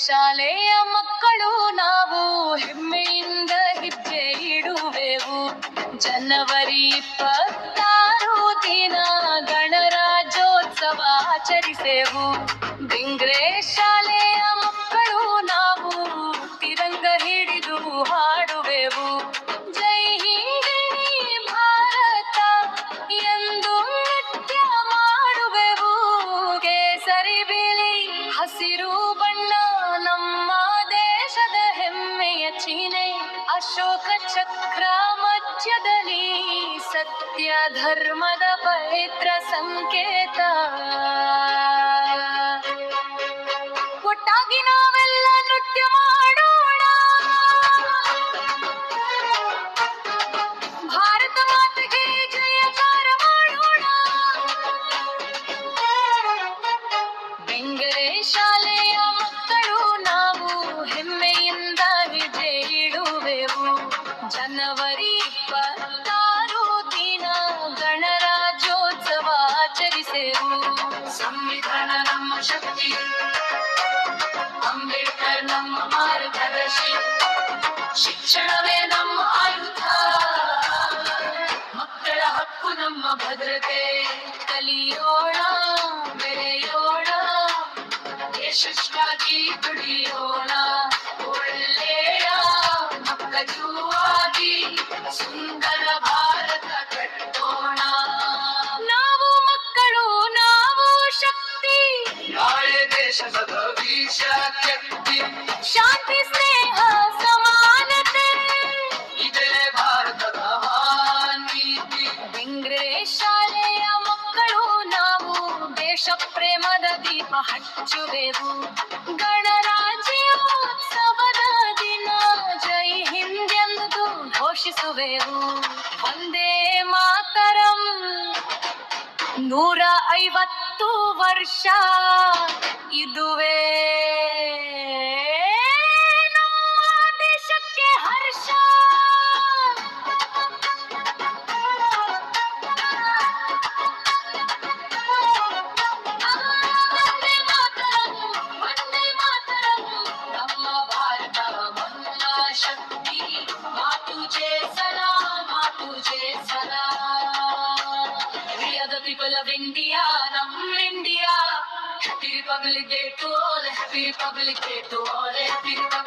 ಶಾಲೆಯ ಮಕ್ಕಳು ನಾವು ಹೆಮ್ಮೆಯಿಂದ ಹೆಜ್ಜೆ ಇಡುವೆವು. ಜನವರಿ 26 ದಿನ ಗಣರಾಜ್ಯೋತ್ಸವ ಆಚರಿಸೆವು. ಬೆಂಗ್ರೆ ಶಾಲೆಯ ಮಕ್ಕಳು ನಾವು ತಿರಂಗ ಹಿಡಿದು ಹಾಡುವೆವು. ಜೈ ಹಿಂದ್ ಭಾರತ ಎಂದು ನೃತ್ಯ ಮಾಡುವೆವು. ಕೇಸರಿ ಬಿಳಿ ಹಸಿರು ಬಣ್ಣ ನಮ್ಮ ದೇಶದ ಹೆಮ್ಮೆಯ ಚಿಹ್ನೆ. ಅಶೋಕ ಚಕ್ರ ಮಧ್ಯದಲ್ಲಿ ಸತ್ಯ ಧರ್ಮದ ಪವಿತ್ರ ಸಂಕೇತ. ಒಟ್ಟಾಗಿ ನಾವೆಲ್ಲ ನೃತ್ಯ ಮಾಡೋಣ, ಭಾರತ ಮಾತೆಗೆ ಜಯಕಾರ ಮಾಡೋಣ. ಬೆಂಗರೆ ಶಾಲೆಯ ಮಕ್ಕಳು ನಾವು ಹೆಮ್ಮೆಯಿಂದ ಹೆಜ್ಜೆ ಇಡುವೆವು. ಜನವರಿ 26 ದಿನ ಗಣರಾಜ್ಯೋತ್ಸವ ಆಚರಿಸೆವು. ಸಂವಿಧಾನ ನಮ್ಮ ಶಕ್ತಿ, ಅಂಬೇಡ್ಕರ್ ನಮ್ಮ ಮಾರ್ಗದರ್ಶಿ, ಶಿಕ್ಷಣವೇ ನಮ್ಮ ಆಯುಧ, ಮಕ್ಕಳ ಹಕ್ಕು ನಮ್ಮ ಭದ್ರತೆ. ಕಲಿಯೋಣ, ಬೆಳೆಯೋಣ, ದೇಶಕ್ಕಾಗಿ ದುಡಿಯೋಣ. ಒಳ್ಳೆಯ ಮಕ್ಕಳುವಾಗಿ ಸುಂದರ ಭಾರತ ಕಟ್ಟೋಣ. ನಾವು ಮಕ್ಕಳು, ನಾವು ಶಕ್ತಿ, ನಾಳೆ ದೇಶದ ಭವಿಷ್ಯಕ್ತಿ. ಶಾಂತಿ, ಸ್ನೇಹ, ಸಮಾನತೆ, ಇದೇ ಭಾರತದ ನೀತಿ. ಬೆಂಗ್ರೆ ಶಾಲೆಯ ಮಕ್ಕಳು ನಾವು ದೇಶ ಪ್ರೇಮದ ದೀಪ ಹಚ್ಚುವೆವು. ಗಣರಾಜ್ಯೋತ್ಸವದ ದಿನ ಜೈ ಹಿಂದ್ ಎಂದು ಘೋಷಿಸುವೆವು. ವಂದೇ ಮಾತರಂ 150 ವರ್ಷ ಇದುವೇ ನಮ್ಮ ದೇಶಕ್ಕೆ ಹರ್ಷ. ವಂದೇ ಮಾತರಂ, ವಂದೇ ಮಾತರಂ, ನಮ್ಮ ಭಾರತ ಮಹಾ ಶಕ್ತಿ. ಮಾತುಜೆ ಸಲಾಂ, ಮಾತುಜೆ ಸಲಾಂ. We are the people of India, ನಮ್ಮ India. Happy Republic Day to all, Happy Republic Day to all, Happy Republic